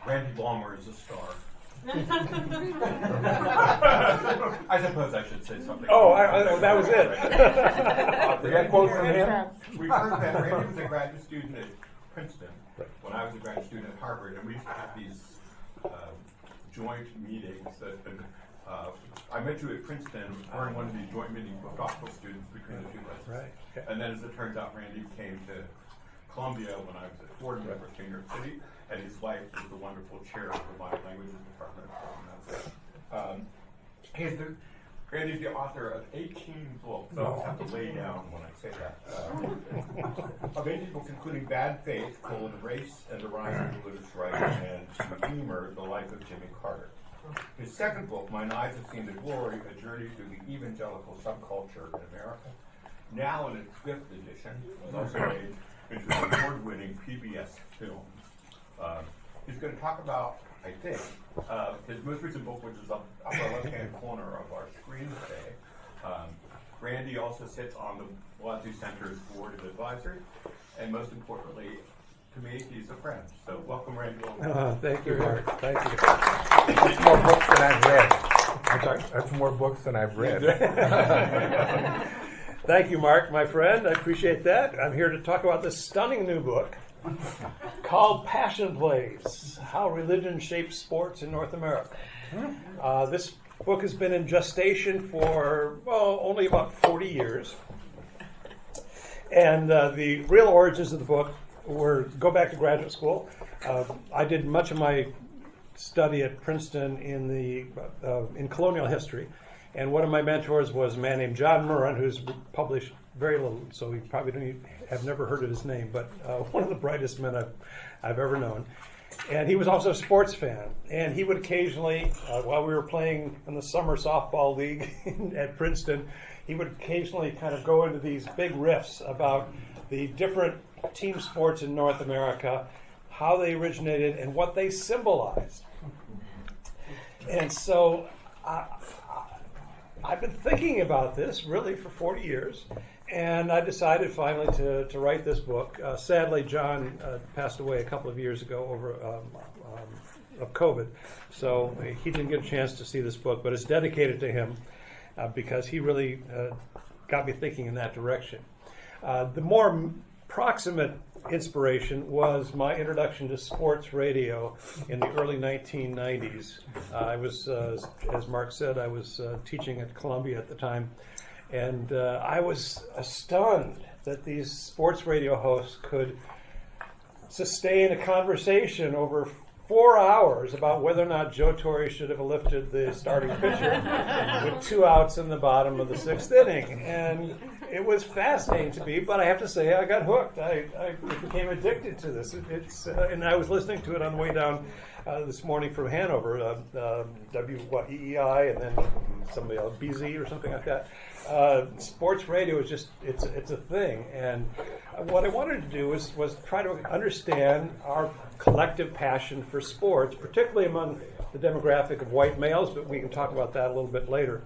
Randall Balmer is a star. I suppose I should say something. That was it. We got a quote from him. We've heard that Randy was a graduate student at Princeton when I was a graduate student at Harvard, and we used to have these joint meetings that I met you at Princeton during one of these joint meetings with doctoral students between the two places. Right. Okay. And then, as it turns out, Randy came to Columbia when I was at Ford University in New York City, and his wife was the wonderful chair of the modern languages department. Randy's the author of 18 books. I always have to lay down when I say that. Of 18 books, including Bad Faith, Race and the Rise of Religious Right, and Humor, The Life of Jimmy Carter. His second book, Mine Eyes Have Seen the Glory, A Journey Through the Evangelical Subculture in America, now in its 5th edition, was also made into an award-winning PBS film. He's going to talk about, I think, his most recent book, which is up upper left-hand corner of our screen today. Randy also sits on the Boisi Center's Board of Advisors, and most importantly, to me, he's a friend. So welcome, Randy. Thank you, Mark. Thank you. That's more books than I've read. I'm sorry? That's more books than I've read. Thank you, Mark, my friend. I appreciate that. I'm here to talk about this stunning new book called Passion Plays, How Religion Shapes Sports in North America. This book has been in gestation for, only about 40 years. And the real origins of the book go back to graduate school. I did much of my study at Princeton in colonial history. And one of my mentors was a man named John Murren, who's published very little, so you probably have never heard of his name, but one of the brightest men I've ever known. And he was also a sports fan. And he would occasionally, while we were playing in the summer softball league at Princeton, he would occasionally kind of go into these big riffs about the different team sports in North America, how they originated, and what they symbolized. And so I've been thinking about this really for 40 years, and I decided finally to write this book. Sadly, John passed away a couple of years ago of COVID, so he didn't get a chance to see this book, but it's dedicated to him because he really got me thinking in that direction. The more proximate inspiration was my introduction to sports radio in the early 1990s. I was, as Mark said, I was teaching at Columbia at the time, and I was stunned that these sports radio hosts could sustain a conversation over 4 hours about whether or not Joe Torre should have lifted the starting pitcher with 2 outs in the bottom of the 6th inning. And it was fascinating to me, but I have to say I got hooked. I became addicted to this. And I was listening to it on the way down this morning from Hanover, WEEI, and then somebody else, BZ or something like that. Sports radio is just, it's a thing. And what I wanted to do was try to understand our collective passion for sports, particularly among the demographic of white males, but we can talk about that a little bit later.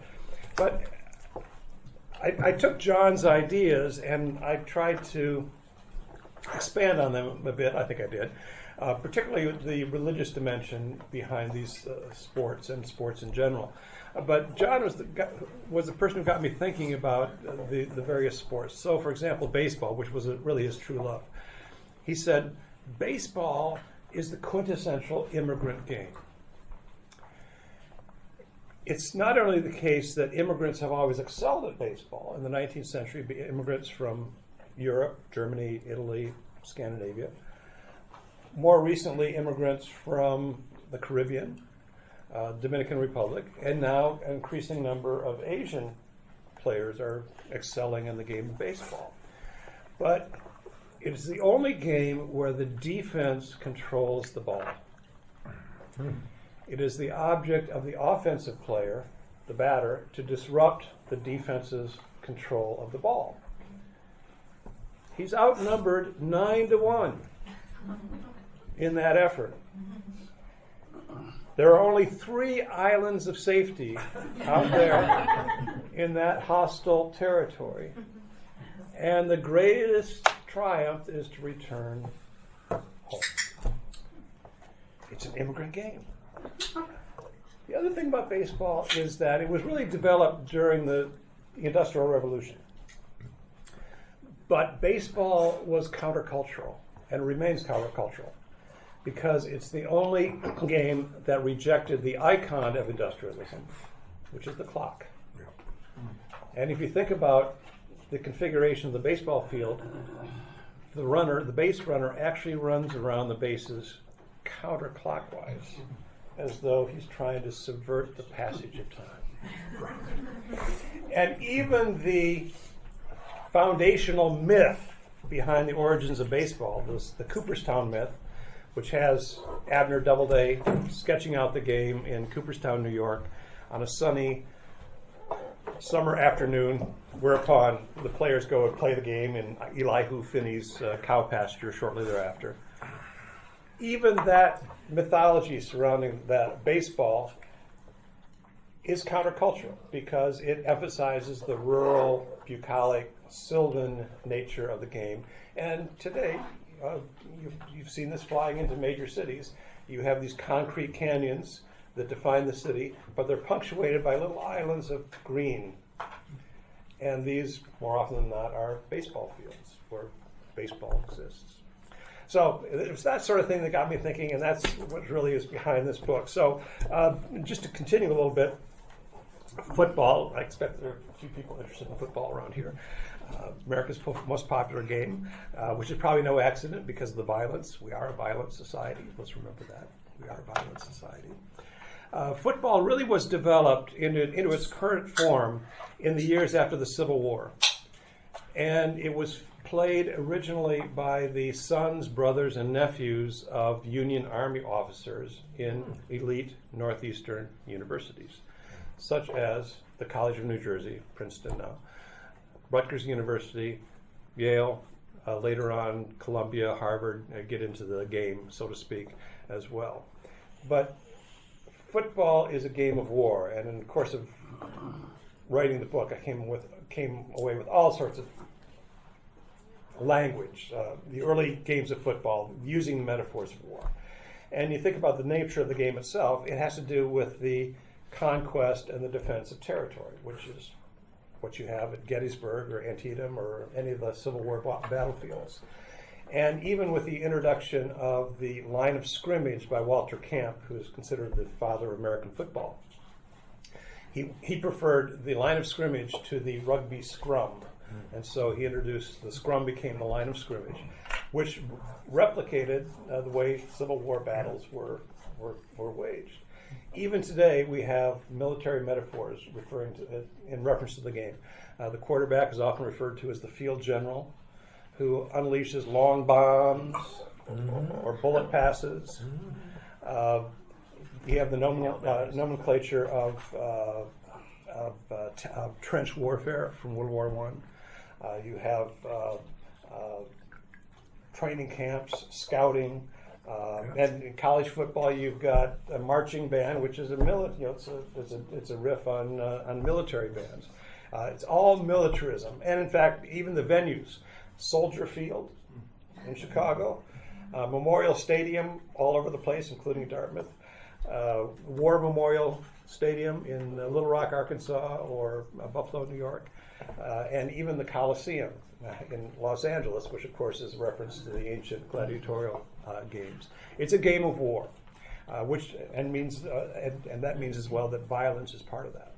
But I took John's ideas and I tried to expand on them a bit. I think I did, particularly the religious dimension behind these sports and sports in general. But John was the person who got me thinking about the various sports. So, for example, baseball, which was really his true love. He said, baseball is the quintessential immigrant game. It's not only the case that immigrants have always excelled at baseball. In the 19th century, immigrants from Europe, Germany, Italy, Scandinavia. More recently, immigrants from the Caribbean, Dominican Republic, and now an increasing number of Asian players are excelling in the game of baseball. But it is the only game where the defense controls the ball. It is the object of the offensive player, the batter, to disrupt the defense's control of the ball. He's outnumbered 9-1 in that effort. There are only 3 islands of safety out there in that hostile territory. And the greatest triumph is to return home. it's an immigrant game. The other thing about baseball is that it was really developed during the Industrial Revolution. But baseball was countercultural and remains countercultural because it's the only game that rejected the icon of industrialism, which is the clock. And if you think about the configuration of the baseball field, the base runner actually runs around the bases counterclockwise, as though he's trying to subvert the passage of time. And even the foundational myth behind the origins of baseball, the Cooperstown myth, which has Abner Doubleday sketching out the game in Cooperstown, New York, on a sunny summer afternoon, whereupon the players go and play the game in Elihu Finney's cow pasture shortly thereafter. Even that mythology surrounding that baseball is countercultural because it emphasizes the rural, bucolic, sylvan nature of the game. And today, you've seen this flying into major cities. You have these concrete canyons that define the city, but they're punctuated by little islands of green. And these, more often than not, are baseball fields where baseball exists. So it was that sort of thing that got me thinking, and that's what really is behind this book. So just to continue a little bit, football, I expect there are a few people interested in football around here. America's most popular game, which is probably no accident because of the violence. We are a violent society. Let's remember that. We are a violent society. Football really was developed into its current form in the years after the Civil War. And it was played originally by the sons, brothers, and nephews of Union Army officers in elite northeastern universities, such as the College of New Jersey, Princeton now, Rutgers University, Yale, later on Columbia, Harvard, get into the game, so to speak, as well. But football is a game of war, and in the course of writing the book, I came away with all sorts of language, the early games of football, using metaphors of war. And you think about the nature of the game itself, it has to do with the conquest and the defense of territory, which is what you have at Gettysburg or Antietam or any of the Civil War battlefields. And even with the introduction of the line of scrimmage by Walter Camp, who is considered the father of American football, he preferred the line of scrimmage to the rugby scrum. And so he introduced, the scrum became the line of scrimmage, which replicated the way Civil War battles were waged. Even today, we have military metaphors referring to in reference to the game. The quarterback is often referred to as the field general, who unleashes long bombs or bullet passes. You have the nomenclature of trench warfare from World War I. You have training camps, scouting, and in college football, you've got a marching band, which is it's a riff on military bands. It's all militarism, and in fact, even the venues, Soldier Field in Chicago, Memorial Stadium all over the place, including Dartmouth, War Memorial Stadium in Little Rock, Arkansas, or Buffalo, New York, and even the Coliseum in Los Angeles, which of course is a reference to the ancient gladiatorial games. It's a game of war, and that means as well that violence is part of that.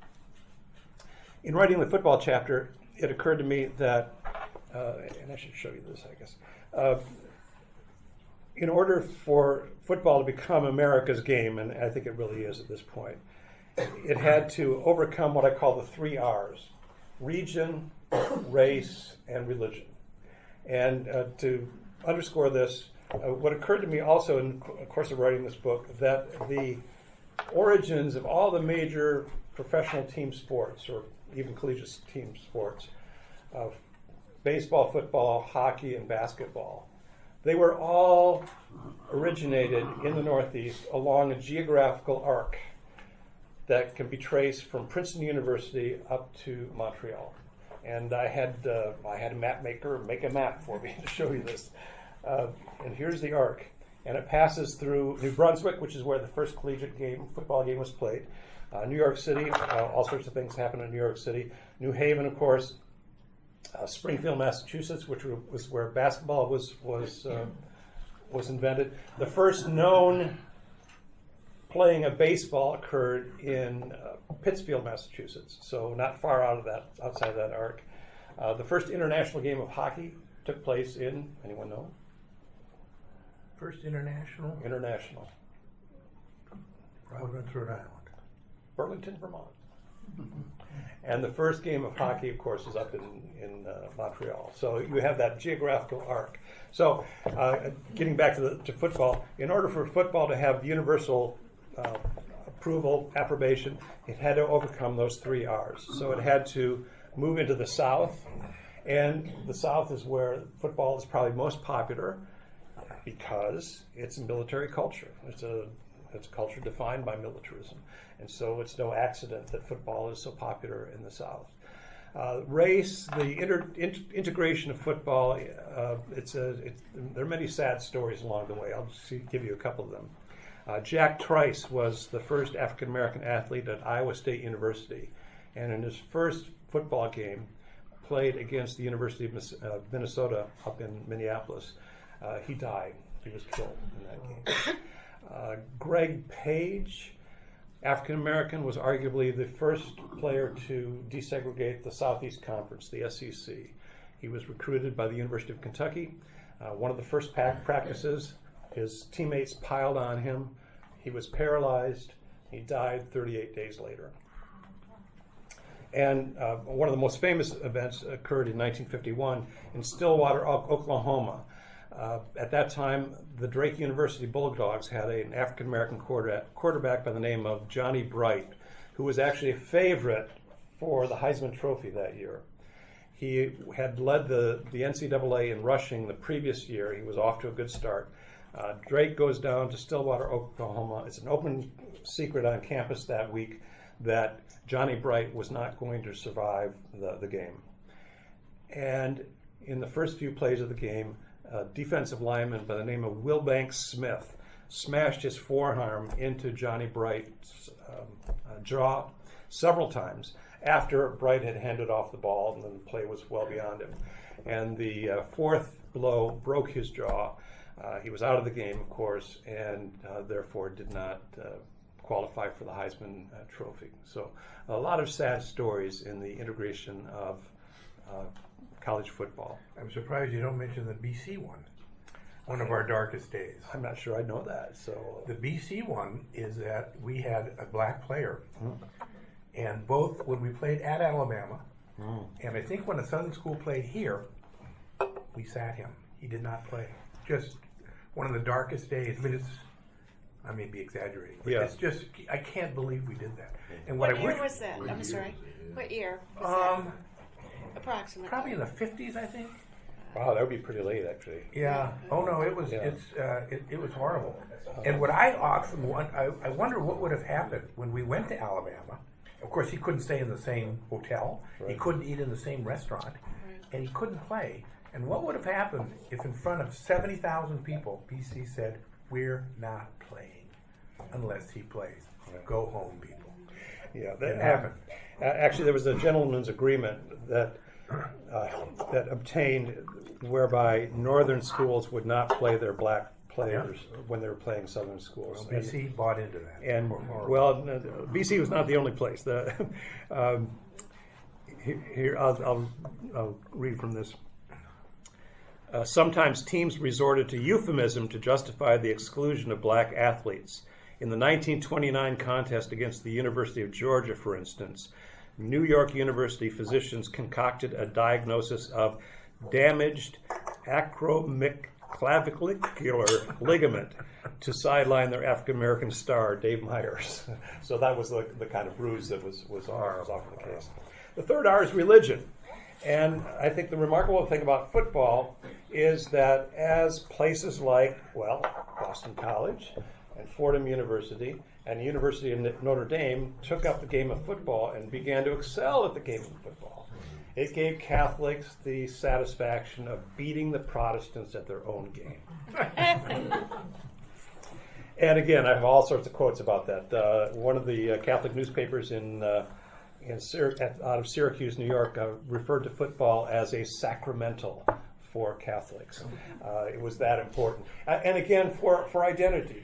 In writing the football chapter, it occurred to me that, and I should show you this, I guess. In order for football to become America's game, and I think it really is at this point, it had to overcome what I call the 3 R's: region, race, and religion. And to underscore this, what occurred to me also in the course of writing this book, that the origins of all the major professional team sports, or even collegiate team sports, baseball, football, hockey, and basketball, they were all originated in the Northeast along a geographical arc that can be traced from Princeton University up to Montreal. And I had a map maker make a map for me to show you this. And here's the arc. and it passes through New Brunswick, which is where the first collegiate football game was played. New York City, all sorts of things happen in New York City. New Haven, of course. Springfield, Massachusetts, which was where basketball was invented. The first known playing of baseball occurred in Pittsfield, Massachusetts, so not far outside that arc. The first international game of hockey took place in, anyone know? First international? International. Providence, Rhode Island. Burlington, Vermont. And the first game of hockey, of course, is up in Montreal. So you have that geographical arc. So getting back to football, in order for football to have universal approval, approbation, it had to overcome those 3 R's. So it had to move into the South, and the South is where football is probably most popular because it's a military culture. It's a culture defined by militarism. And so it's no accident that football is so popular in the South. Race, the integration of football, there are many sad stories along the way. I'll just give you a couple of them. Jack Trice was the first African-American athlete at Iowa State University. And in his first football game, played against the University of Minnesota up in Minneapolis, he died. He was killed in that game. Greg Page, African-American, was arguably the first player to desegregate the Southeast Conference, the SEC. He was recruited by the University of Kentucky. One of the first practices, his teammates piled on him. He was paralyzed. He died 38 days later. And one of the most famous events occurred in 1951 in Stillwater, Oklahoma. At that time, the Drake University Bulldogs had an African-American quarterback by the name of Johnny Bright, who was actually a favorite for the Heisman Trophy that year. He had led the NCAA in rushing the previous year. He was off to a good start. Drake goes down to Stillwater, Oklahoma. It's an open secret on campus that week that Johnny Bright was not going to survive the game. And in the first few plays of the game, a defensive lineman by the name of Wilbank Smith smashed his forearm into Johnny Bright's jaw several times after Bright had handed off the ball, and then the play was well beyond him. And the fourth blow broke his jaw. He was out of the game, of course, and therefore did not qualify for the Heisman Trophy. So a lot of sad stories in the integration of college football. I'm surprised you don't mention the BC one of our darkest days. I'm not sure I know that. So the BC one is that we had a black player, and both when we played at Alabama, and I think when the Southern School played here, we sat him. He did not play. Just one of the darkest days. I mean, I may be exaggerating, but it's just, I can't believe we did that. And what year was that? I'm sorry. What year was that? Approximately. Probably in the 50s, I think. Wow, that would be pretty late, actually. Yeah. Oh no, it was. It was horrible. And what I often I wonder what would have happened when we went to Alabama. Of course, he couldn't stay in the same hotel. Right. He couldn't eat in the same restaurant, and he couldn't play. And what would have happened if, in front of 70,000 people, BC said, "We're not playing unless he plays. Go home, people." Yeah, that happened. Actually, there was a gentleman's agreement that obtained whereby northern schools would not play their black players when they were playing southern schools. Well, BC bought into that. And BC was not the only place. Here, I'll read from this. Sometimes teams resorted to euphemism to justify the exclusion of black athletes. In the 1929 contest against the University of Georgia, for instance, New York University physicians concocted a diagnosis of damaged acromiclavicular ligament to sideline their African-American star, Dave Myers. So that was the kind of ruse that was often the case. The third R is religion. And I think the remarkable thing about football is that as places like, Boston College and Fordham University and the University of Notre Dame took up the game of football and began to excel at the game of football, it gave Catholics the satisfaction of beating the Protestants at their own game. And again, I have all sorts of quotes about that. One of the Catholic newspapers out of Syracuse, New York, referred to football as a sacramental for Catholics. It was that important. And again, for identity,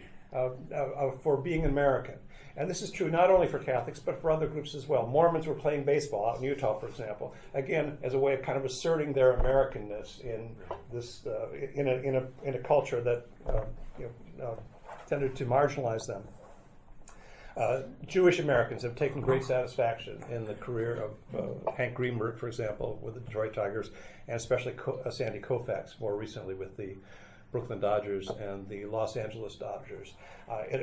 for being American. And this is true not only for Catholics, but for other groups as well. Mormons were playing baseball out in Utah, for example, again, as a way of kind of asserting their Americanness in this in a culture that tended to marginalize them. Jewish Americans have taken great satisfaction in the career of Hank Greenberg, for example, with the Detroit Tigers, and especially Sandy Koufax, more recently with the Brooklyn Dodgers and the Los Angeles Dodgers.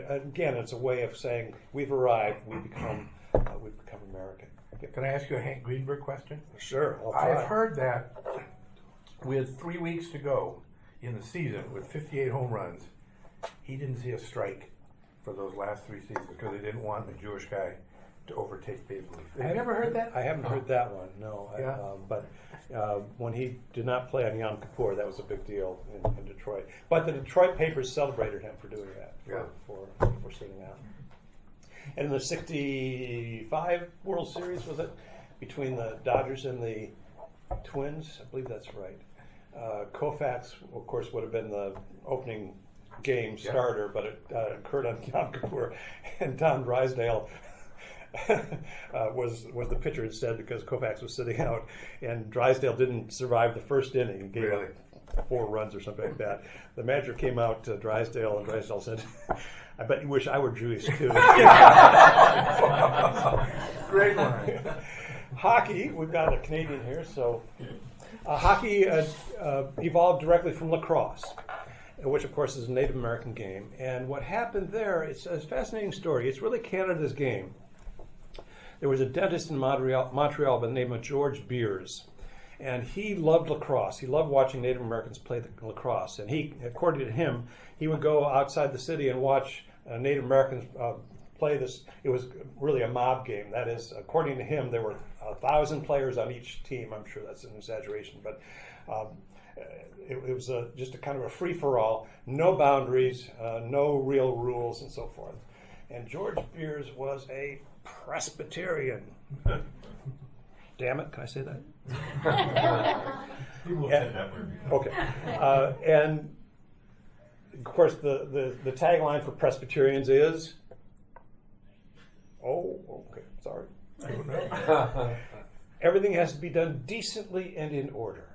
Again, it's a way of saying we've arrived, we've become American. Can I ask you a Hank Greenberg question? Sure. I've heard that with 3 weeks to go in the season, with 58 home runs, he didn't see a strike for those last 3 seasons because they didn't want a Jewish guy to overtake Babe Ruth. Have you ever heard that? I haven't heard that one, no. Yeah. But when he did not play on Yom Kippur, that was a big deal in Detroit. But the Detroit papers celebrated him for doing that, for sitting out. And in the 65 World Series, was it? Between the Dodgers and the Twins, I believe that's right. Koufax, of course, would have been the opening game starter, but it occurred on Yom Kippur, and Don Drysdale was the pitcher instead because Koufax was sitting out, and Drysdale didn't survive the first inning. He gave up 4 runs or something like that. The manager came out to Drysdale, and Drysdale said, "I bet you wish I were Jewish too." Great line. Hockey, we've got a Canadian here, so hockey evolved directly from lacrosse, which of course is a Native American game. And what happened there, it's a fascinating story. It's really Canada's game. There was a dentist in Montreal by the name of George Beers, and he loved lacrosse. He loved watching Native Americans play the lacrosse. And he, according to him, he would go outside the city and watch Native Americans play this. It was really a mob game. That is, according to him, there were 1,000 players on each team. I'm sure that's an exaggeration, but it was just a kind of a free-for-all, no boundaries, no real rules, and so forth. And George Beers was a Presbyterian. Damn it, can I say that? People have said that word before. Okay. And of course, the tagline for Presbyterians is, sorry. I don't know. Everything has to be done decently and in order.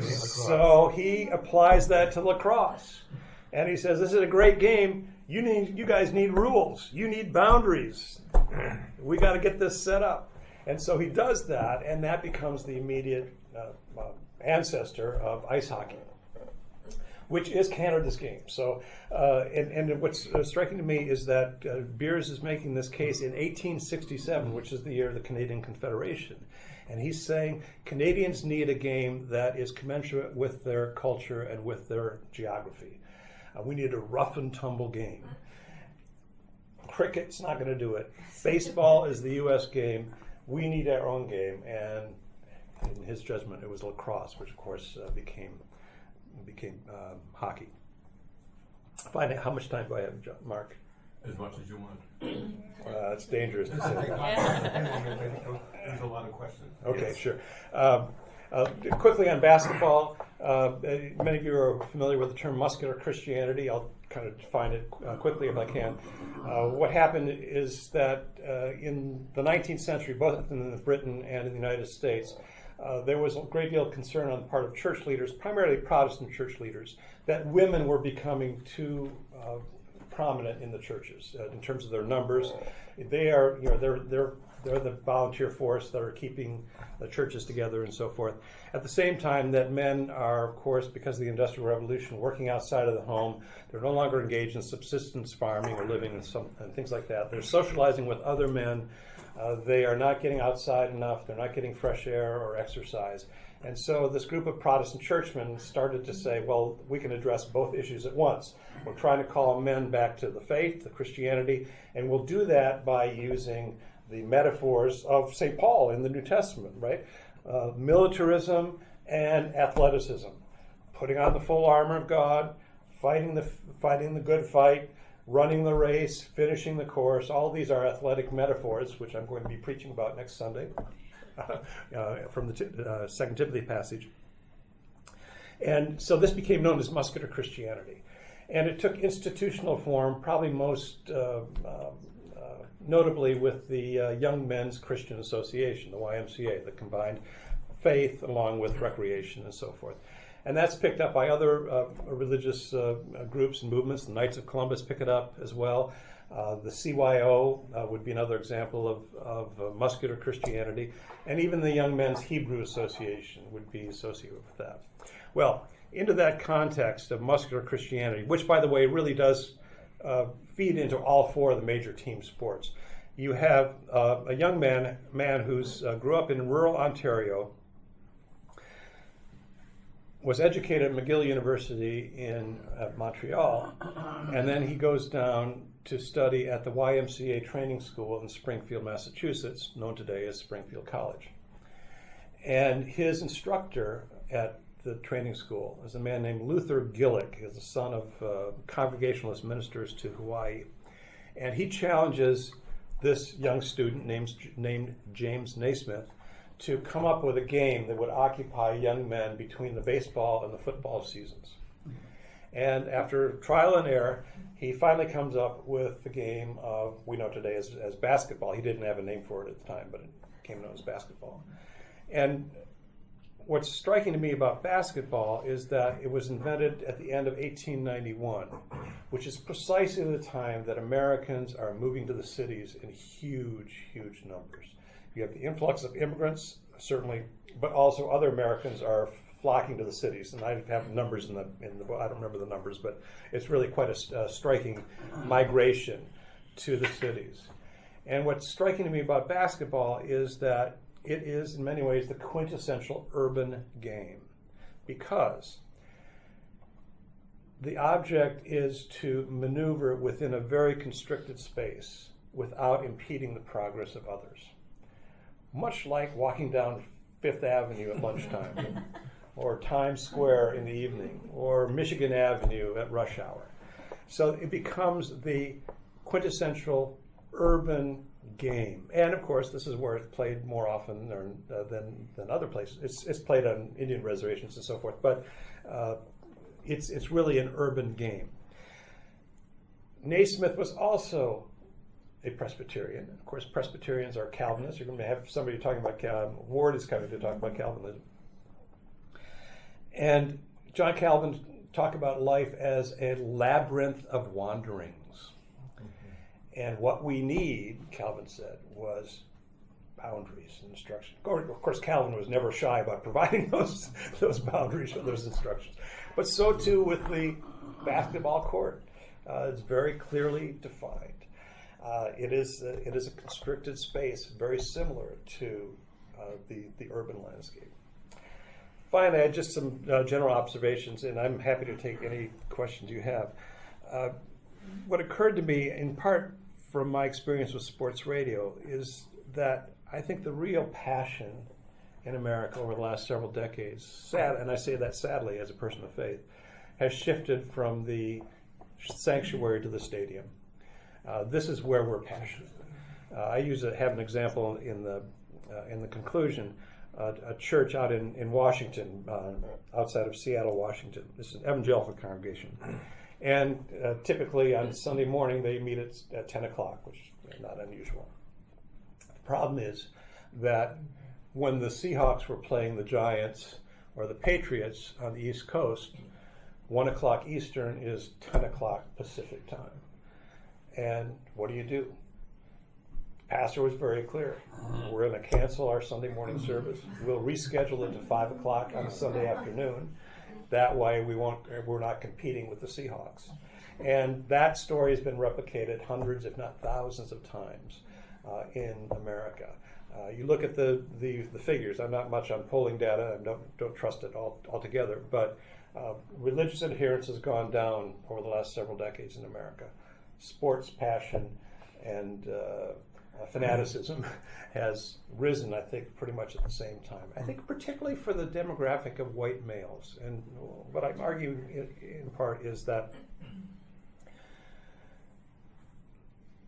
So he applies that to lacrosse. And he says, this is a great game. You guys need rules. You need boundaries. We got to get this set up. And so he does that, and that becomes the immediate ancestor of ice hockey, which is Canada's game. So, and what's striking to me is that Beers is making this case in 1867, which is the year of the Canadian Confederation. And he's saying Canadians need a game that is commensurate with their culture and with their geography. We need a rough and tumble game. Cricket's not going to do it. Baseball is the U.S. game. We need our own game. And in his judgment, it was lacrosse, which of course became hockey. Find out how much time do I have, Mark? As much as you want. It's dangerous to say. There's a lot of questions. Okay, Yes. sure. Quickly on basketball, many of you are familiar with the term muscular Christianity. I'll kind of define it quickly if I can. What happened is that in the 19th century, both in Britain and in the United States, there was a great deal of concern on the part of church leaders, primarily Protestant church leaders, that women were becoming too prominent in the churches in terms of their numbers. They are, they're the volunteer force that are keeping the churches together and so forth. At the same time that men are, of course, because of the Industrial Revolution, working outside of the home. They're no longer engaged in subsistence farming or living and things like that. They're socializing with other men. They are not getting outside enough. They're not getting fresh air or exercise. And so this group of Protestant churchmen started to say, well, we can address both issues at once. We're trying to call men back to the faith, to Christianity, and we'll do that by using the metaphors of St. Paul in the New Testament, right? Militarism and athleticism. Putting on the full armor of God, fighting the good fight, running the race, finishing the course. All these are athletic metaphors, which I'm going to be preaching about next Sunday from the Second Timothy passage. And so this became known as muscular Christianity. And it took institutional form, probably most notably with the Young Men's Christian Association, the YMCA, that combined faith along with recreation and so forth. And that's picked up by other religious groups and movements. The Knights of Columbus pick it up as well. The CYO would be another example of muscular Christianity. And even the Young Men's Hebrew Association would be associated with that. Well, into that context of muscular Christianity, which, by the way, really does feed into all four of the major team sports. You have a young man who's grew up in rural Ontario, was educated at McGill University in Montreal, and then he goes down to study at the YMCA training school in Springfield, Massachusetts, known today as Springfield College. And his instructor at the training school is a man named Luther Gillick. He's the son of Congregationalist ministers to Hawaii. And he challenges this young student named James Naismith to come up with a game that would occupy young men between the baseball and the football seasons. And after trial and error, he finally comes up with the game of, we know today as basketball. He didn't have a name for it at the time, but it became known as basketball. And what's striking to me about basketball is that it was invented at the end of 1891, which is precisely the time that Americans are moving to the cities in huge, huge numbers. You have the influx of immigrants, certainly, but also other Americans are flocking to the cities. And I have numbers in the book. I don't remember the numbers, but it's really quite a striking migration to the cities. And what's striking to me about basketball is that it is, in many ways, the quintessential urban game, because the object is to maneuver within a very constricted space without impeding the progress of others. Much like walking down Fifth Avenue at lunchtime, or Times Square in the evening, or Michigan Avenue at rush hour. So it becomes the quintessential urban game. And of course, this is where it's played more often than other places. It's played on Indian reservations and so forth, but it's really an urban game. Naismith was also a Presbyterian. Of course, Presbyterians are Calvinists. You're going to have somebody talking about Ward is coming to talk about Calvinism. And John Calvin talked about life as a labyrinth of wanderings. And what we need, Calvin said, was boundaries and instruction. Of course, Calvin was never shy about providing those boundaries or those instructions. But so too with the basketball court. It's very clearly defined. It is a constricted space, very similar to the urban landscape. Finally, I had just some general observations, and I'm happy to take any questions you have. What occurred to me, in part from my experience with sports radio, is that I think the real passion in America over the last several decades, and I say that sadly as a person of faith, has shifted from the sanctuary to the stadium. This is where we're passionate. I have an example in the conclusion. A church out in Washington, outside of Seattle, Washington. This is an evangelical congregation. And typically on Sunday morning they meet at 10 o'clock, which is not unusual. The problem is that when the Seahawks were playing the Giants or the Patriots on the East Coast, 1 o'clock Eastern is 10 o'clock Pacific time. And what do? The pastor was very clear. We're going to cancel our Sunday morning service. We'll reschedule it to 5 o'clock on a Sunday afternoon. That way we're not competing with the Seahawks. And that story has been replicated hundreds, if not thousands of times in America. You look at the figures. I'm not much on polling data. I don't trust it altogether. But religious adherence has gone down over the last several decades in America. Sports passion and fanaticism has risen, I think, pretty much at the same time. I think particularly for the demographic of white males. And what I'm arguing in part is that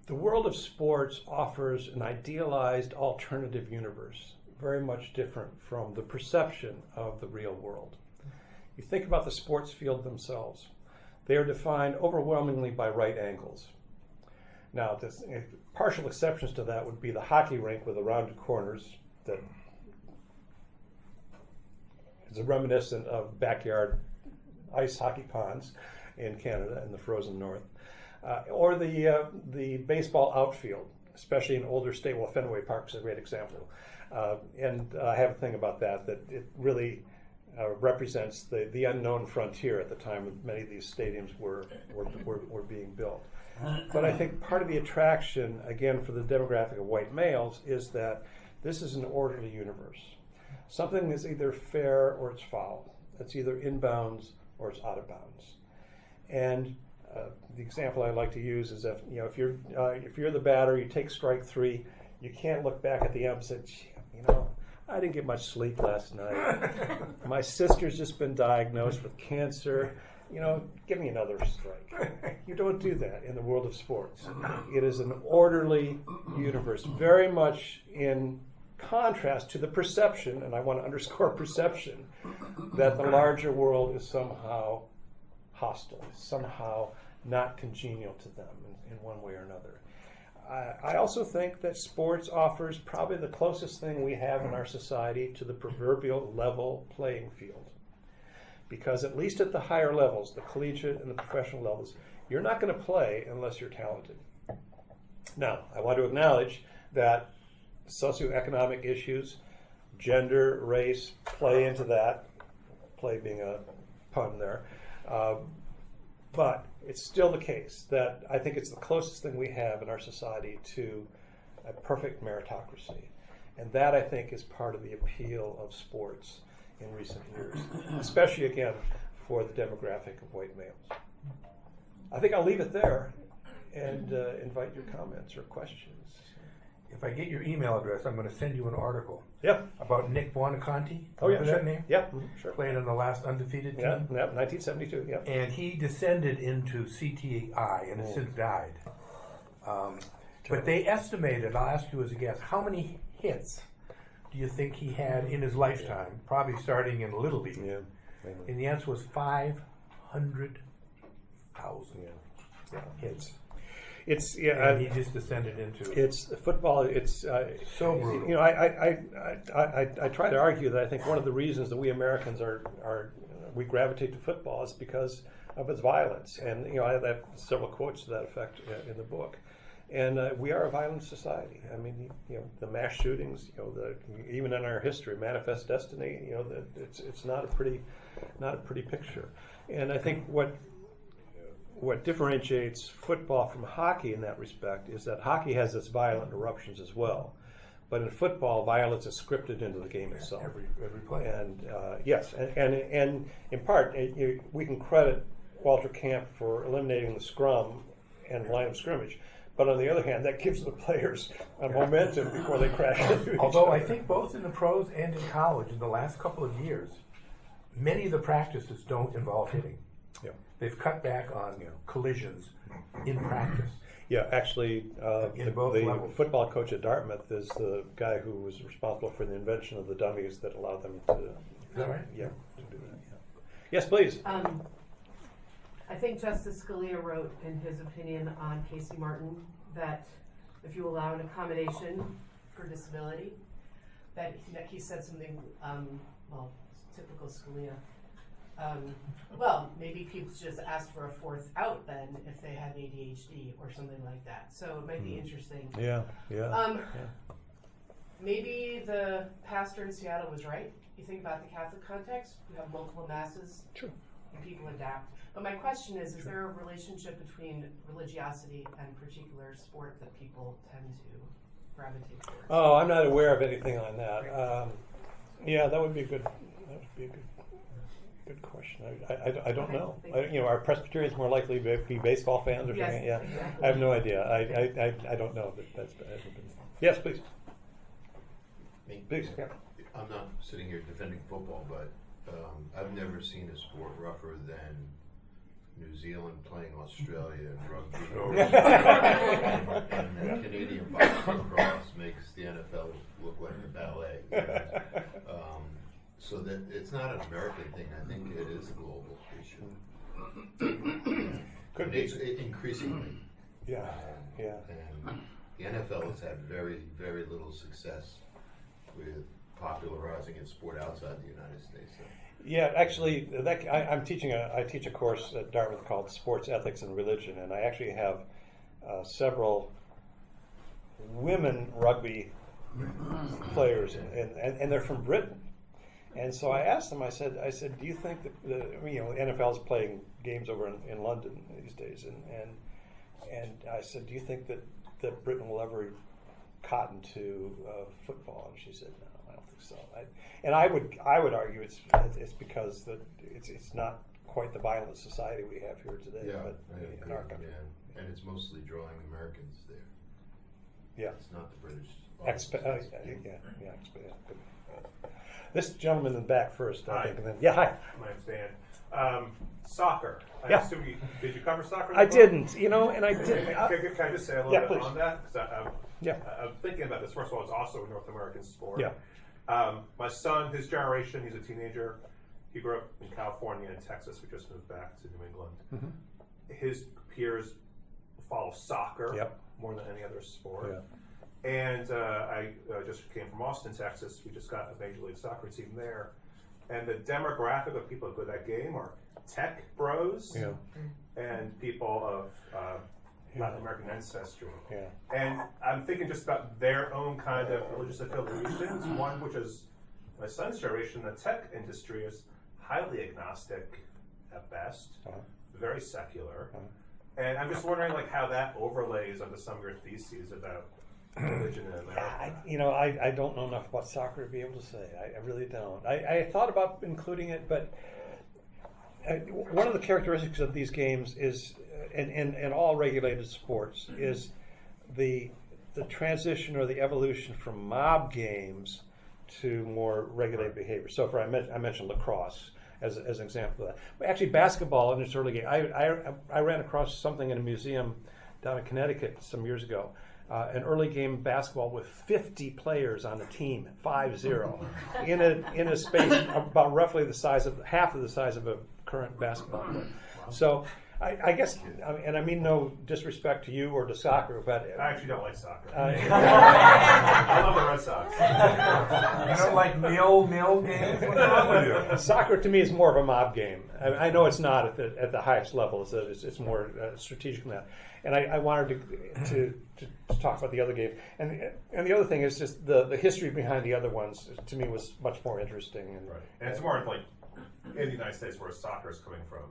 the world of sports offers an idealized alternative universe, very much different from the perception of the real world. You think about the sports field themselves. They are defined overwhelmingly by right angles. Now, partial exceptions to that would be the hockey rink with the rounded corners that is reminiscent of backyard ice hockey ponds in Canada in the frozen north, or the baseball outfield, especially in older state. Well, Fenway Park is a great example, and I have a thing about that it really represents the unknown frontier at the time when many of these stadiums were being built. But I think part of the attraction, again, for the demographic of white males is that this is an orderly universe. Something that's either fair or it's foul. It's either in bounds or it's out of bounds. And the example I like to use is if you're the batter, you take strike 3, you can't look back at the ump and say, I didn't get much sleep last night. My sister's just been diagnosed with cancer. Give me another strike. You don't do that in the world of sports. It is an orderly universe, very much in contrast to the perception, and I want to underscore perception, that the larger world is somehow hostile, somehow not congenial to them in one way or another. I also think that sports offers probably the closest thing we have in our society to the proverbial level playing field. Because at least at the higher levels, the collegiate and the professional levels, you're not going to play unless you're talented. Now, I want to acknowledge that socioeconomic issues, gender, race, play into that, play being a pun there. But it's still the case that I think it's the closest thing we have in our society to a perfect meritocracy. And that, I think, is part of the appeal of sports in recent years, especially, again, for the demographic of white males. I think I'll leave it there and invite your comments or questions. If I get your email address, I'm going to send you an article. Yep. About Nick Buonaconti. Oh, yeah, Remember sure. that name? Yep, sure. Played on the last undefeated team. Yeah, 1972, yeah. And he descended into CTI and has since died. But they estimated, I'll ask you as a guess, how many hits do you think he had in his lifetime, probably starting in Little League? Yeah. And the answer was 500,000 hits. It's and he just descended into it's football. It's so brutal. I try to argue that I think one of the reasons that we Americans we gravitate to football is because of its violence, and I have several quotes to that effect in the book. And we are a violent society. I mean, the mass shootings, even in our history, Manifest Destiny. It's not a pretty picture. And I think what differentiates football from hockey in that respect is that hockey has its violent eruptions as well. But in football, violence is scripted into the game itself. Every play. And yes, and in part, we can credit Walter Camp for eliminating the scrum and line of scrimmage. But on the other hand, that gives the players a momentum before they crash into each Although other. I think both in the pros and in college, in the last couple of years, many of the practices don't involve hitting. Yeah. They've cut back on collisions in practice. Yeah, actually, In both the levels. football coach at Dartmouth is the guy who was responsible for the invention of the dummies that allowed them to. Is that right? Yeah, to do that. Yeah. Yes, please. I think Justice Scalia wrote in his opinion on Casey Martin that if you allow an accommodation for disability, that he said something, typical Scalia. Maybe people should just ask for a fourth out then if they have ADHD or something like that. So it might be interesting. Yeah. Maybe the pastor in Seattle was right. You think about the Catholic context, you have multiple masses, True. and people adapt. But my question is there a relationship between religiosity and particular sport that people tend to gravitate towards? Oh, I'm not aware of anything on that. That would be a good. Good question. I don't know. Are Presbyterians more likely to be baseball fans or something? Yeah, Exactly. I have no idea. I don't know. But that's been. Yes, please. Please. Yeah. I'm not sitting here defending football, but I've never seen a sport rougher than New Zealand playing Australia in rugby. And the Canadian boxing lacrosse makes the NFL look like a ballet. So that it's not an American thing. I think it is a global issue. Could be. It's increasingly. Yeah. Yeah. And the NFL has had very, very little success with popularizing its sport outside the United States. So. Yeah, actually, I teach a course at Dartmouth called Sports Ethics and Religion, and I actually have several women rugby players, and they're from Britain. And so I asked them. I said, do you think that the NFL is playing games over in London these days, and I said, do you think that Britain will ever cotton to football? And she said, no, I don't think so. I would argue it's because that it's not quite the violent society we have here today. Yeah, but in our country. Yeah. And it's mostly drawing Americans there. Yeah. It's not the British. Good. This gentleman in the back first, I Hi. think. And then, yeah, hi. My name's Dan. Soccer. I Yeah. assume did you cover soccer? I didn't, and I did. Can I just say a little Yeah, bit please. on that? Because Yeah. I'm thinking about this. First of all, it's also a North American sport. Yeah. My son, his generation, he's a teenager. He grew up in California and Texas. We just moved back to New England. Mm-hmm. His peers follow soccer Yep. more than any other sport. Yeah. And I just came from Austin, Texas. We just got a Major League Soccer team there. And the demographic of people who go to that game are tech bros Yeah. and people of Latin American ancestry. Yeah. And I'm thinking just about their own kind of religious affiliations. One, which is my son's generation, the tech industry is highly agnostic at best, very secular. And I'm just wondering how that overlays onto some of your theses about religion in America. I don't know enough about soccer to be able to say. I really don't. I thought about including it, but one of the characteristics of these games is, in all regulated sports, is the transition or the evolution from mob games to more regulated behavior. So, I mentioned lacrosse as an example of that. But actually, basketball in its early game, I ran across something in a museum down in Connecticut some years ago. An early game basketball with 50 players on the team, 5-0, in a space about roughly half of the size of a current basketball court. So I guess, and I mean no disrespect to you or to soccer, but I actually don't like soccer. I love the Red Sox. You don't like nil games? What's wrong with you? soccer to me is more of a mob game. I know it's not at the highest level. It's more strategic than that. And I wanted to talk about the other game. And the other thing is just the history behind the other ones, to me, was much more interesting. Right. And it's more like in the United States where soccer is coming from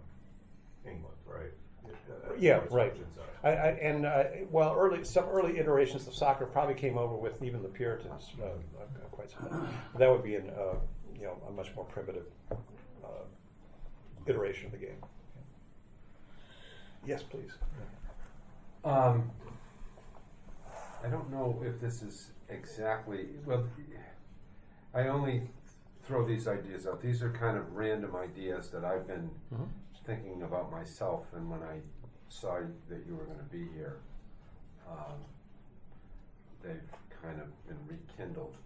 England, right? Yeah, right. Some early iterations of soccer probably came over with even the Puritans quite some time. That would be a much more primitive iteration of the game. Yes, please. I don't know if this is exactly, well, I only throw these ideas out. These are kind of random ideas that I've been thinking about myself, and when I saw that you were going to be here, they've kind of been rekindled.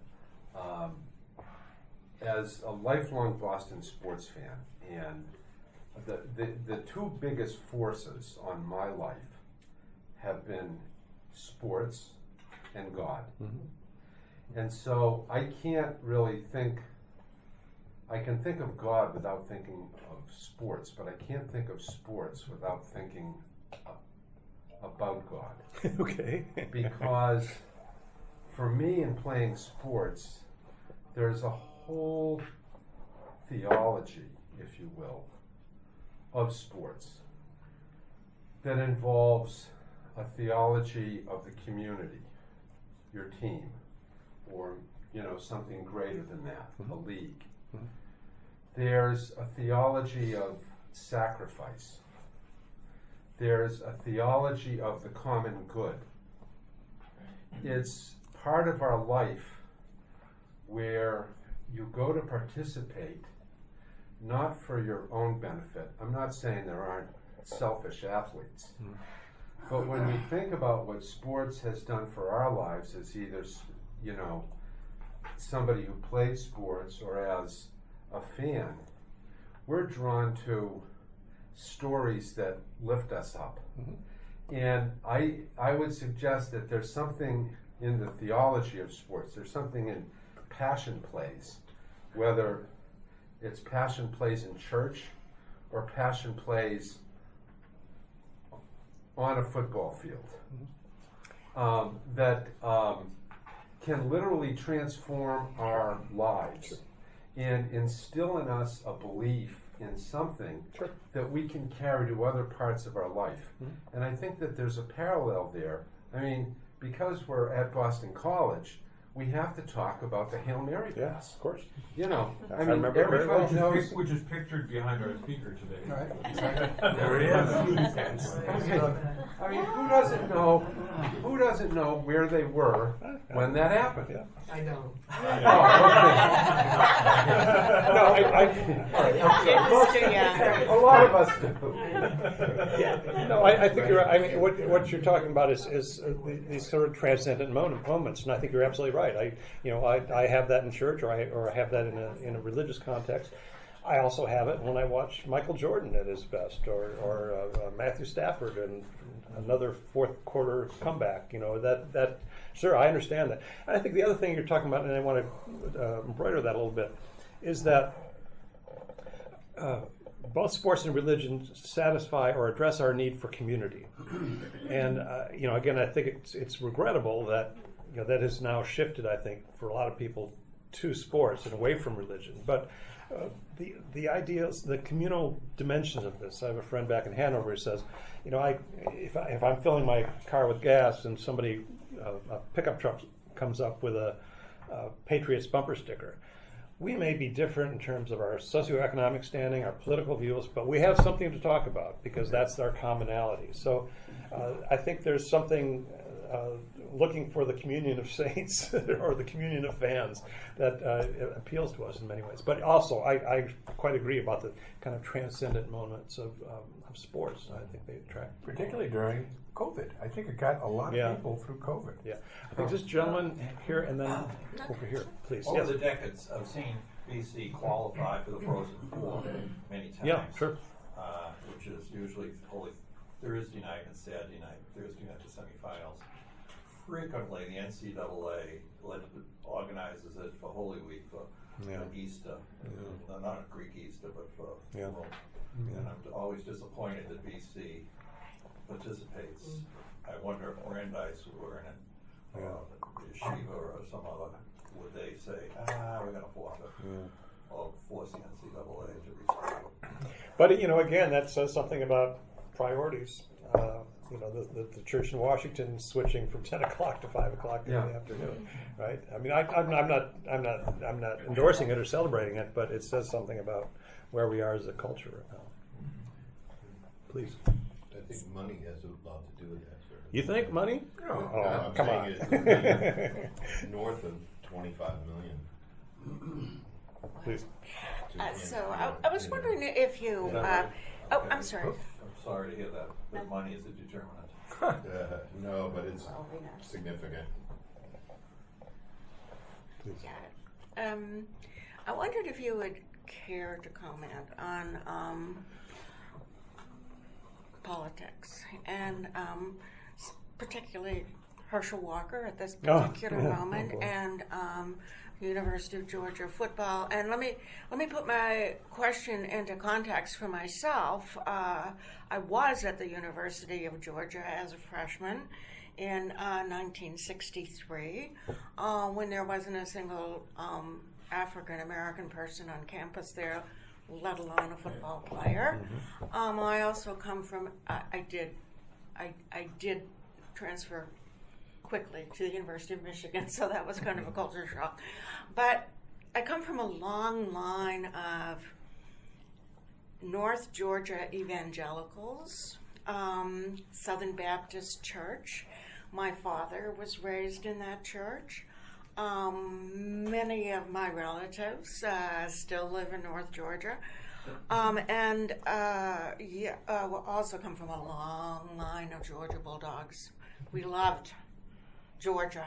As a lifelong Boston sports fan, and the two biggest forces on my life have been sports and God. And so I can't really I can think of God without thinking of sports, but I can't think of sports without thinking about God. Okay. Because for me in playing sports, there's a whole theology, if you will, of sports that involves a theology of the community, your team, or something greater than that, a league. there's a theology of sacrifice. There's a theology of the common good. It's part of our life where you go to participate not for your own benefit. I'm not saying there aren't selfish athletes. But when we think about what sports has done for our lives as either, somebody who played sports or as a fan, we're drawn to stories that lift us up. And I would suggest that there's something in the theology of sports, there's something in passion plays, whether it's passion plays in church or passion plays on a football field, that can literally transform our lives and instill in us a belief in something that we can carry to other parts of our life. And I think that there's a parallel there. I mean, because we're at Boston College, we have to talk about the Hail Mary pass. Of course. I mean, everybody knows. Which is pictured behind our speaker today. Right. There it is. I mean, who doesn't know where they were when that happened? Yeah. I know. A lot of us do. No, I think you're right. I mean, what you're talking about is these sort of transcendent moments, and I think you're absolutely right. I have that in church, or I have that in a religious context. I also have it when I watch Michael Jordan at his best, or Matthew Stafford and another fourth quarter comeback. That sure, I understand that. And I think the other thing you're talking about, and I want to embroider that a little bit, is that both sports and religion satisfy or address our need for community. And again, I think it's regrettable that that has now shifted, I think, for a lot of people to sports and away from religion. But the ideas, the communal dimensions of this. I have a friend back in Hanover who says, if I'm filling my car with gas and somebody, a pickup truck comes up with a Patriots bumper sticker, we may be different in terms of our socioeconomic standing, our political views, but we have something to talk about because that's our commonality. So I think there's something looking for the communion of saints or the communion of fans that appeals to us in many ways. But also, I quite agree about the kind of transcendent moments of sports. I think they attract. Particularly during COVID. I think it got a lot of people through COVID. Yeah. I think this gentleman here and then over here, please. Over Yes. the decades, I've seen BC qualify for the Frozen Four many times. Yeah, sure. Which is usually Holy Thursday night and Saturday night. Thursday night the semifinals. Frequently, the NCAA organizes it for Holy Week, for Easter. Not Greek Easter, but for Rome. And I'm always disappointed that BC participates. I wonder if Brandeis were in it, or Yeshiva or some other, would they say, we're going to forfeit, or force the NCAA to restart it? But again, that says something about priorities. The church in Washington switching from 10 o'clock to 5 o'clock in the afternoon, right? I mean, I'm not endorsing it or celebrating it, but it says something about where we are as a culture right now. Please. I think money has a lot to do with that, sir. You think money? I'm come saying on. it's north of 25 million. Please. So I was wondering if you. I'm sorry. I'm sorry to hear that, but money is a determinant. No, but it's significant. Got it. I wondered if you would care to comment on politics and particularly Herschel Walker at this particular moment and University of Georgia football. And let me put my question into context for myself. I was at the University of Georgia as a freshman in 1963 when there wasn't a single African American person on campus there, let alone a football player. I also come from I did transfer quickly to the University of Michigan, so that was kind of a culture shock. But I come from a long line of North Georgia Evangelicals, Southern Baptist Church. My father was raised in that church. Many of my relatives still live in North Georgia. We also come from a long line of Georgia Bulldogs. We loved Georgia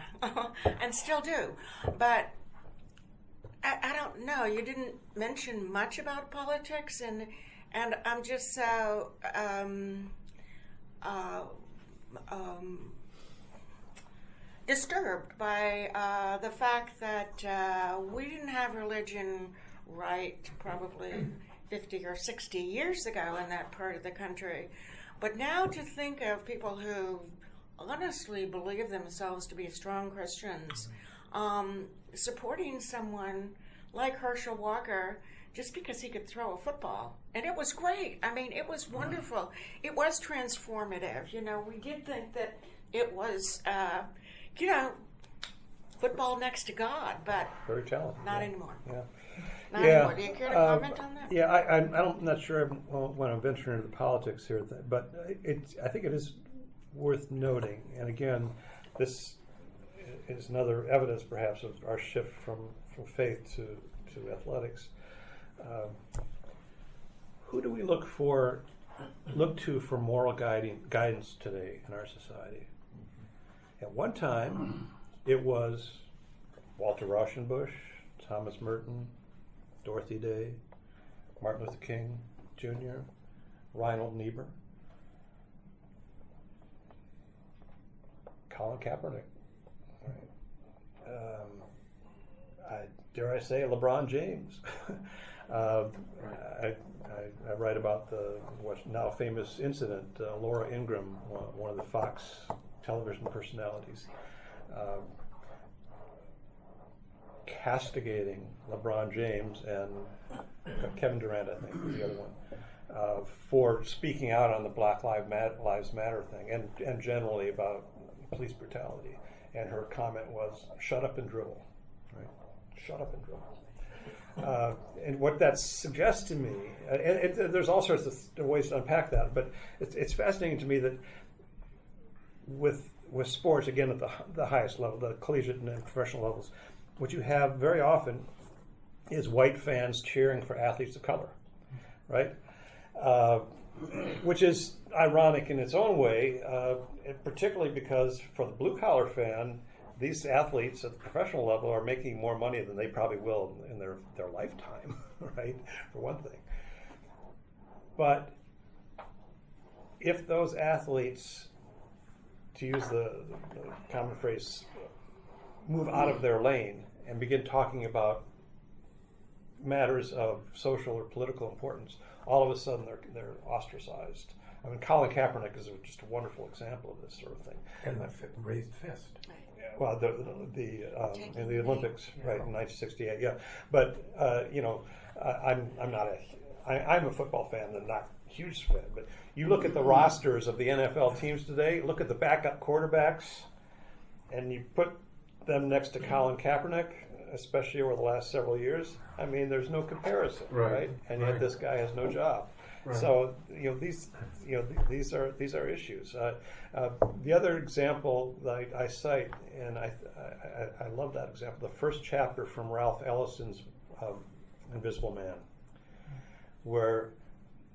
and still do. But I don't know. You didn't mention much about politics, and I'm just so disturbed by the fact that we didn't have religion right probably 50 or 60 years ago in that part of the country. But now to think of people who honestly believe themselves to be strong Christians supporting someone like Herschel Walker just because he could throw a football. And it was great. I mean, it was wonderful. It was transformative. You know, we did think that it was, football next to God, but Very talented. not yeah. anymore. Yeah. Not anymore. Do you care to comment on that? Yeah, I'm not sure I want to venture into the politics here, but I think it is worth noting. And again, this is another evidence, perhaps, of our shift from faith to athletics. Who do we look to for moral guidance today in our society? At one time, it was Walter Rauschenbusch, Thomas Merton, Dorothy Day, Martin Luther King Jr., Reinhold Niebuhr, Colin Kaepernick. Dare I say LeBron James? I write about the what's now famous incident. Laura Ingraham, one of the Fox television personalities, castigating LeBron James and Kevin Durant, I think, was the other one, for speaking out on the Black Lives Matter thing and generally about police brutality. And her comment was, "Shut up and dribble." Right? Shut up and dribble. And what that suggests to me, there's all sorts of ways to unpack that, but it's fascinating to me that with sports, again at the highest level, the collegiate and professional levels, what you have very often is white fans cheering for athletes of color, right? Which is ironic in its own way, particularly because for the blue-collar fan, these athletes at the professional level are making more money than they probably will in their lifetime, right, for one thing. But if those athletes, to use the common phrase, move out of their lane and begin talking about matters of social or political importance, all of a sudden they're ostracized. I mean, Colin Kaepernick is just a wonderful example of this sort of thing. And the raised fist. Well, in the Olympics, right, in 1968, yeah. But I'm a football fan, and not a huge fan. But you look at the rosters of the NFL teams today. Look at the backup quarterbacks, and you put them next to Colin Kaepernick, especially over the last several years. I mean, there's no comparison, right? And yet this guy has no job. Right. So these are issues. The other example that I cite, and I love that example, the first chapter from Ralph Ellison's Invisible Man, where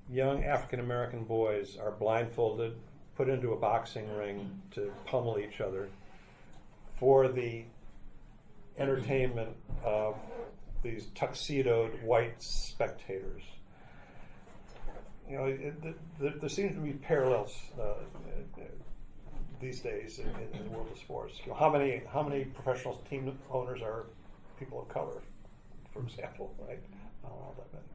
young African American boys are blindfolded, put into a boxing ring to pummel each other for the entertainment of these tuxedoed white spectators. There seems to be parallels these days in the world of sports. How many professional team owners are people of color, for example, right? All that many.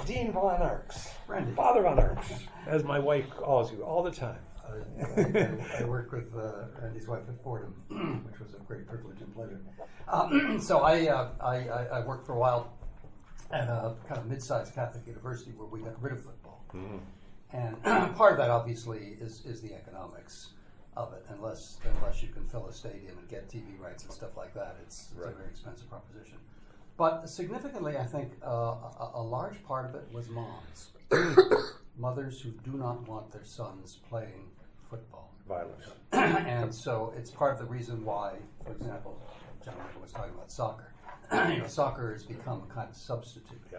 Dean Von Arx, Father Von Arx, as my wife calls you all the time. I worked with Randy's wife at Fordham, which was a great privilege and pleasure. So I worked for a while at a kind of mid-sized Catholic university where we got rid of football. Mm-hmm. And part of that, obviously, is the economics of it. Unless you can fill a stadium and get TV rights and stuff like that, it's a very expensive proposition. But significantly, I think a large part of it was moms. Mothers who do not want their sons playing football. Violence. And so it's part of the reason why, for example, John was talking about soccer. Soccer has become a kind of substitute. Yeah.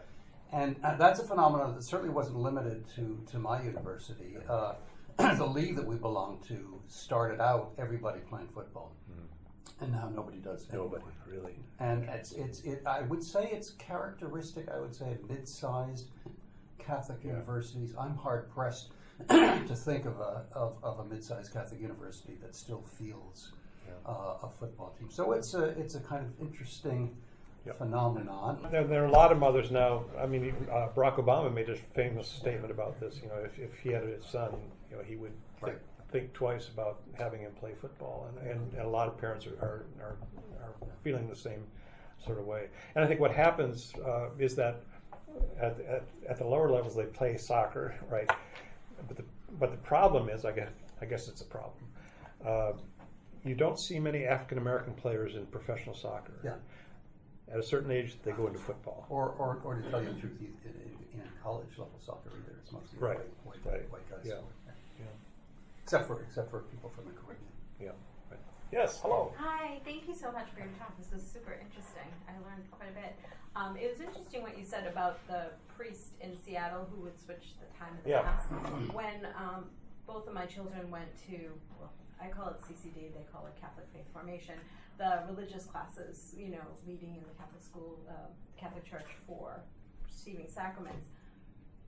And that's a phenomenon that certainly wasn't limited to my university. The league that we belonged to started out everybody playing football. And now nobody does anymore. Nobody, really. And I would say it's characteristic, I would say, of mid-sized Catholic universities. I'm hard-pressed to think of a mid-sized Catholic university that still fields a football team. So it's a kind of interesting phenomenon. There are a lot of mothers now. I mean, Barack Obama made a famous statement about this. If he had a son, he would think twice about having him play football, and a lot of parents are feeling the same sort of way. And I think what happens is that at the lower levels they play soccer, right? But the problem is, I guess it's a problem. You don't see many African American players in professional soccer. Yeah. At a certain age, they go into football. Or to tell you the truth, in college level soccer either, it's mostly Right. white guys. Yeah. Except for people from the Caribbean. Yeah. Right. Yes. Hello. Hi. Thank you so much for your talk. This was super interesting. I learned quite a bit. It was interesting what you said about the priest in Seattle who would switch the time of the mass. When both of my children went to, well, I call it CCD, they call it Catholic Faith Formation, the religious classes, leading in the Catholic school, Catholic Church for receiving sacraments.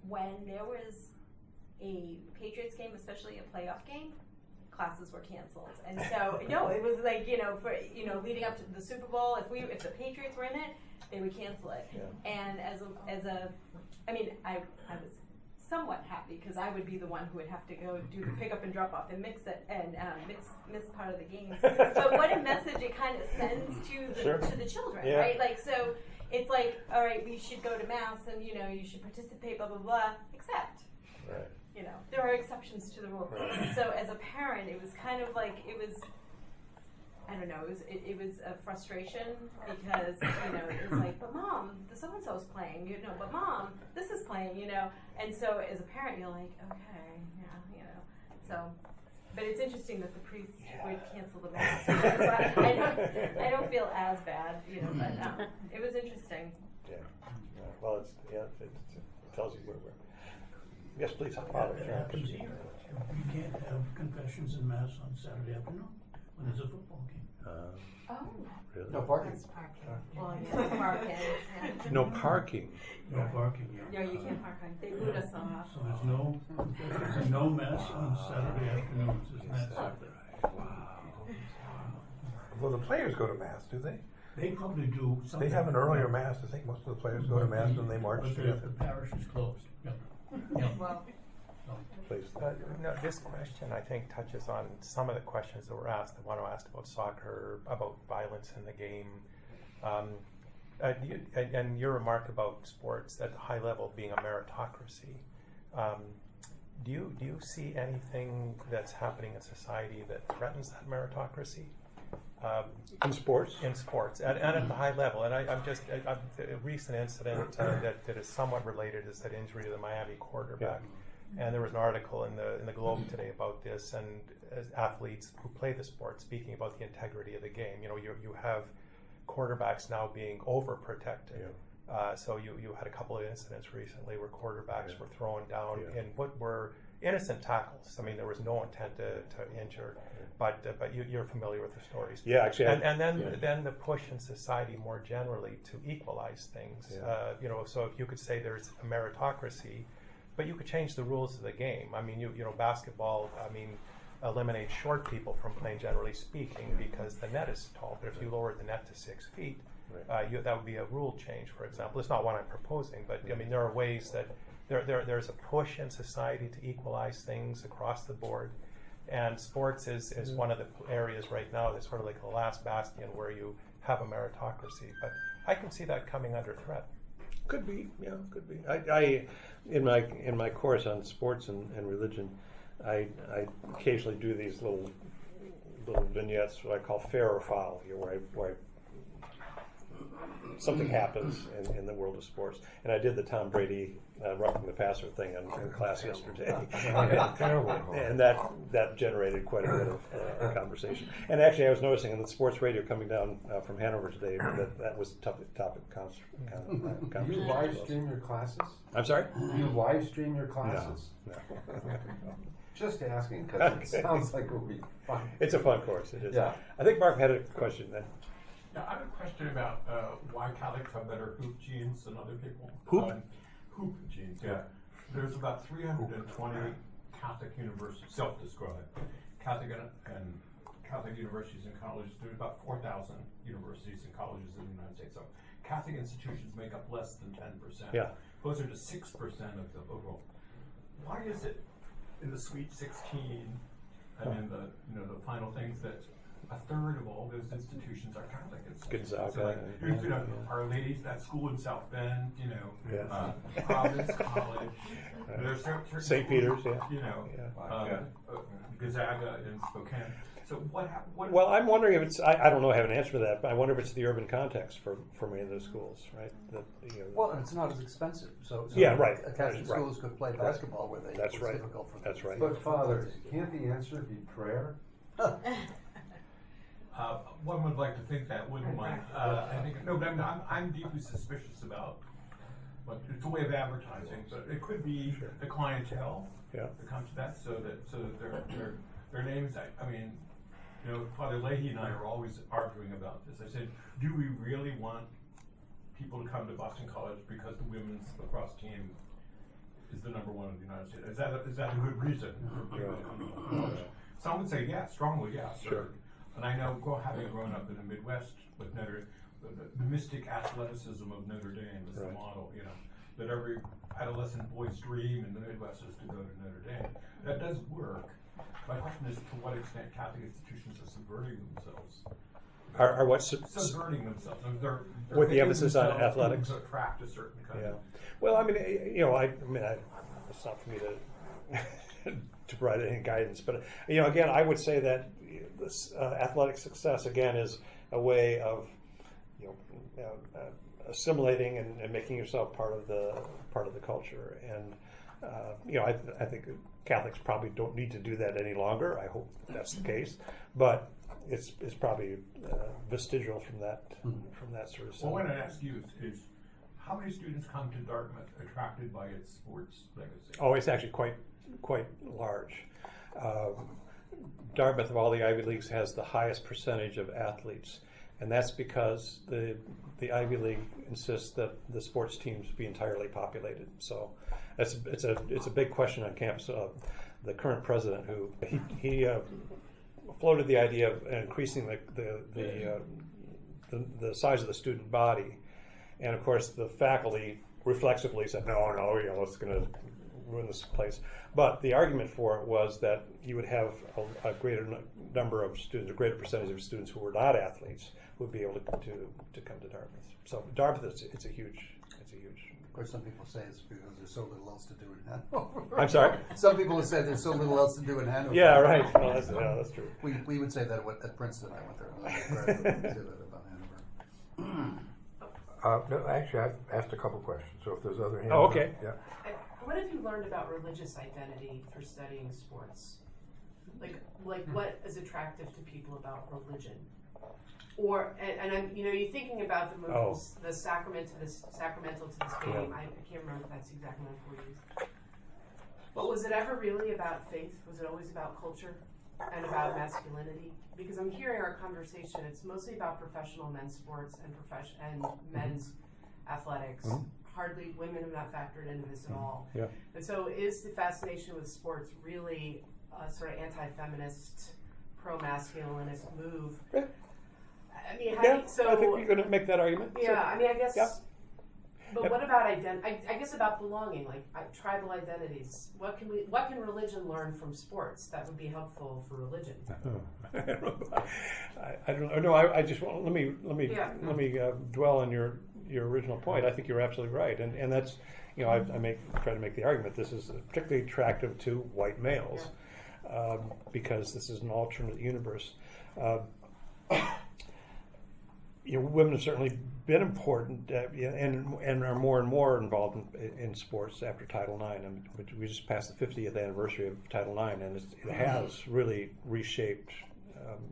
When there was a Patriots game, especially a playoff game, classes were canceled. And so, it was like, leading up to the Super Bowl, if the Patriots were in it, they would cancel it. Yeah. And I was somewhat happy because I would be the one who would have to go do the pick up and drop off and mix it and miss part of the game. But what a message it kind of sends to the children, right? Like, so it's like, all right, we should go to mass and you should participate, blah blah blah. Except, there are exceptions to the rule. Right. So as a parent, it was kind of like I don't know, it was a frustration because, it was like, but mom, the so-and-so's playing, but mom, this is playing, and so as a parent, you're like, okay, so, but it's interesting that the priest would cancel the mass. I don't feel as bad, but it was interesting. Yeah. Well, it tells you where we're. Yes, please. What happens here? You can't have confessions in mass on Saturday afternoon when there's a football game. Really? No parking. That's parking. Well, yeah, parking. Yeah. No parking. No parking, No, you can't park on. They boot us off. So there's no confessions and no mass on Saturday afternoons. Isn't that something? Wow. Well, the players go to mass, do they? They probably do something. They have an earlier mass. I think most of the players go to mass and they march but together. the parish is closed. Yeah. Well, Please. This question, I think, touches on some of the questions that were asked. The one I asked about soccer, about violence in the game, and your remark about sports at the high level being a meritocracy. Do you see anything that's happening in society that threatens that meritocracy? In sports? In sports, and at the high level. And a recent incident that is somewhat related is that injury to the Miami quarterback. Yeah. And there was an article in the Globe today about this, and as athletes who play the sport speaking about the integrity of the game. You have quarterbacks now being overprotected. Yeah. So you had a couple of incidents recently where quarterbacks were thrown down in what were innocent tackles. I mean, there was no intent to injure, but you're familiar with the stories. Yeah, actually. And then the push in society more generally to equalize things. Yeah. So if you could say there's a meritocracy, but you could change the rules of the game. I mean, basketball, eliminates short people from playing, generally speaking, because the net is tall. But if you lower the net to 6 feet, that would be a rule change, for example. It's not one I'm proposing, but I mean, there are ways that there's a push in society to equalize things across the board. And sports is one of the areas right now that's sort of like the last bastion where you have a meritocracy. But I can see that coming under threat. Could be, could be. I in my course on sports and religion, I occasionally do these little vignettes, what I call fair or foul, where I something happens in the world of sports. And I did the Tom Brady roughing the passer thing in class yesterday, and that generated quite a bit of conversation. And actually, I was noticing in the sports radio coming down from Hanover today that was a topic conversation. Do you live stream your classes? I'm sorry? Do you live stream your classes? No. Just asking, because it sounds like it would be fun. It's a fun course. It is. Yeah. I think Mark had a question then. Now, I have a question about why Catholics have better hoop genes than other people. Hoop? Hoop genes, yeah. There's about 320 Catholic universities, self-described, Catholic and Catholic universities and colleges. There's about 4,000 universities and colleges in the United States. So Catholic institutions make up less than 10%. Yeah. Closer to 6% of the overall. Why is it in the Sweet 16 and in the final things that a third of all those institutions are Catholic institutions? Gonzaga, So like, Our Ladies, that school in South Bend, Yeah. Providence College, there's certain St. Peter's, yeah. Gonzaga in Spokane. So what? Well, I'm wondering if it's, I don't know, I have an answer for that, but I wonder if it's the urban context for many of those schools, right? Well, and it's not as expensive. So yeah, right. Catholic schools could play basketball where they. That's it's right. difficult for them. That's right. But Father, can't the answer be prayer? One would like to think that, wouldn't one? I think no, but I'm deeply suspicious about. But it's a way of advertising, but it could be the clientele that comes to that, so that their names. I mean, Father Leahy and I are always arguing about this. I said, do we really want people to come to Boston College because the women's lacrosse team is the #1 in the United States? Is that a good reason for people to come to Boston College? Some would say yes, strongly yes. Sure. And I know, having grown up in the Midwest with the mystic athleticism of Notre Dame is the model, that every adolescent boy's dream in the Midwest is to go to Notre Dame. That does work. My question is, to what extent Catholic institutions are subverting themselves? Are what? Subverting themselves. They're with the emphasis on athletics? To attract a certain kind of... Well, I mean, it's not for me to provide any guidance, but again, I would say that this athletic success again is a way of assimilating and making yourself part of the culture. And I think Catholics probably don't need to do that any longer. I hope that's the case, but it's probably vestigial from that sort of stuff. Well, what I ask you is how many students come to Dartmouth attracted by its sports legacy? Oh, it's actually quite large. Dartmouth, of all the Ivy Leagues, has the highest percentage of athletes, and that's because the Ivy League insists that the sports teams be entirely populated. So it's a big question on campus. The current president, who he floated the idea of increasing the size of the student body, and of course the faculty reflexively said no, it's going to ruin this place. But the argument for it was that you would have a greater number of students, a greater percentage of students who were not athletes would be able to come to Dartmouth. So Dartmouth, it's a huge. Of course, some people say it's because there's so little else to do in Hanover. I'm sorry? Some people have said there's so little else to do in Hanover. Yeah, right. Well, that's true. We would say that at Princeton. I went there. We say that about Hanover. No, actually, I've asked a couple questions, so if there's other hands. Oh, okay. Yeah. What have you learned about religious identity through studying sports? Like what is attractive to people about religion? Or and I'm you're thinking about the movements, the sacramental to this game. I can't remember if that's the exact metaphor used. But was it ever really about faith? Was it always about culture and about masculinity? Because I'm hearing our conversation, it's mostly about professional men's sports and men's athletics. Mm-hmm. Hardly women have not factored into this at all. Yeah. And so is the fascination with sports really a sort of anti-feminist, pro-masculinist move? Yeah. I mean, I think you're going to make that argument. Yeah, Sure. I mean, I guess. Yeah. But what about identity? I guess about belonging, like tribal identities. What can religion learn from sports that would be helpful for religion? I don't know. No, I just want let me dwell on your original point. I think you're absolutely right, and that's I try to make the argument this is particularly attractive to white males because this is an alternate universe. women have certainly been important and are more and more involved in sports after Title IX. I mean, we just passed the 50th anniversary of Title IX, and it has really reshaped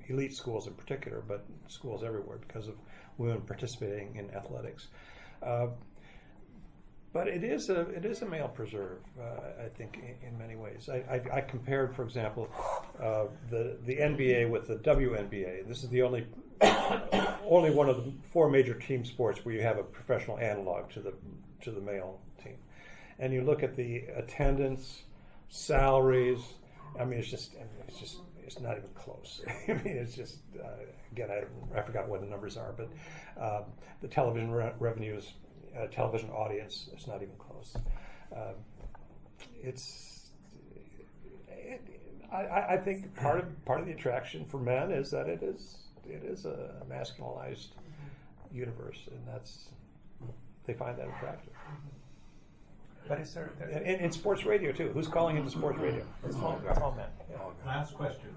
elite schools in particular, but schools everywhere because of women participating in athletics. But it is a male preserve, I think, in many ways. I compared, for example, the NBA with the WNBA. This is the only one of the 4 major team sports where you have a professional analog to the male team. And you look at the attendance, salaries. I mean, it's not even close. I mean, it's just again, I forgot what the numbers are, but the television revenues. Television audience, it's not even close. I think part of the attraction for men is that it is a masculinized universe, and they find that attractive. But is there in sports radio too? Who's calling into sports radio? It's all men. Yeah. Last question.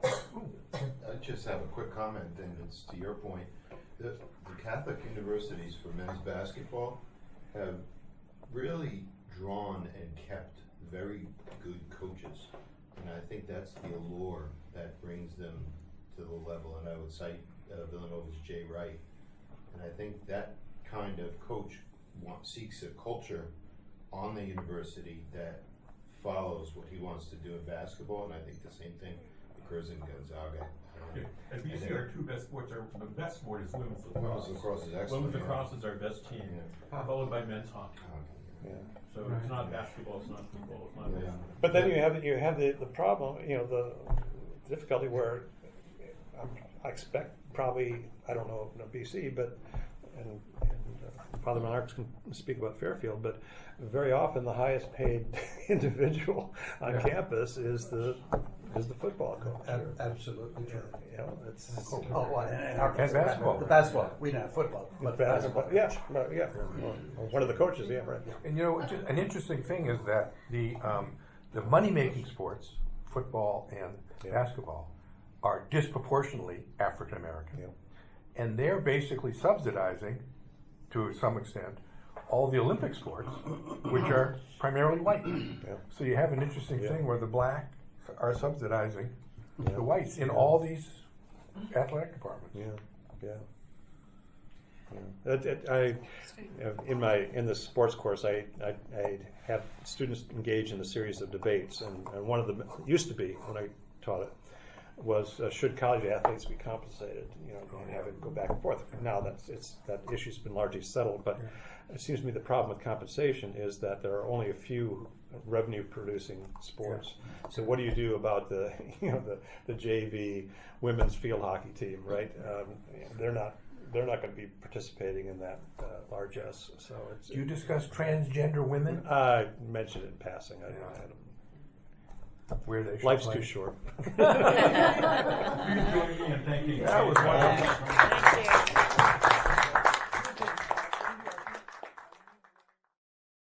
I just have a quick comment, and it's to your point. The Catholic universities for men's basketball have really drawn and kept very good coaches, and I think that's the allure that brings them to the level. And I would cite Villanova's Jay Wright, and I think that kind of coach seeks a culture on the university that follows what he wants to do in basketball, and I think the same thing occurs in Gonzaga. At BC, our 2 best sports the best sport is women's lacrosse. Women's lacrosse is excellent. Women's lacrosse is our best team, followed by men's hockey. Yeah. So it's not basketball, it's not football, it's not baseball. But then you have the problem, the difficulty where I expect probably, I don't know BC, but and Father Monarchs can speak about Fairfield, but very often the highest paid individual on campus is the football coach. Absolutely true. It's and our basketball. The basketball. We didn't have football. But basketball. Yeah. One of the coaches, right. And an interesting thing is that the money-making sports, football and basketball, are disproportionately African American, and they're basically subsidizing, to some extent, all the Olympic sports, which are primarily white. So you have an interesting thing where the black are subsidizing the whites in all these athletic departments. In the sports course, I have students engage in a series of debates, and one of them used to be when I taught it was should college athletes be compensated? And have it go back and forth. Now that issue's been largely settled, but it seems to me the problem with compensation is that there are only a few revenue-producing sports. So what do you do about the JV women's field hockey team, right? They're not going to be participating in that largesse. So do you discuss transgender women? I mentioned it in passing. Where they Life's too short. Please join me in thanking. That was wonderful. Thank you.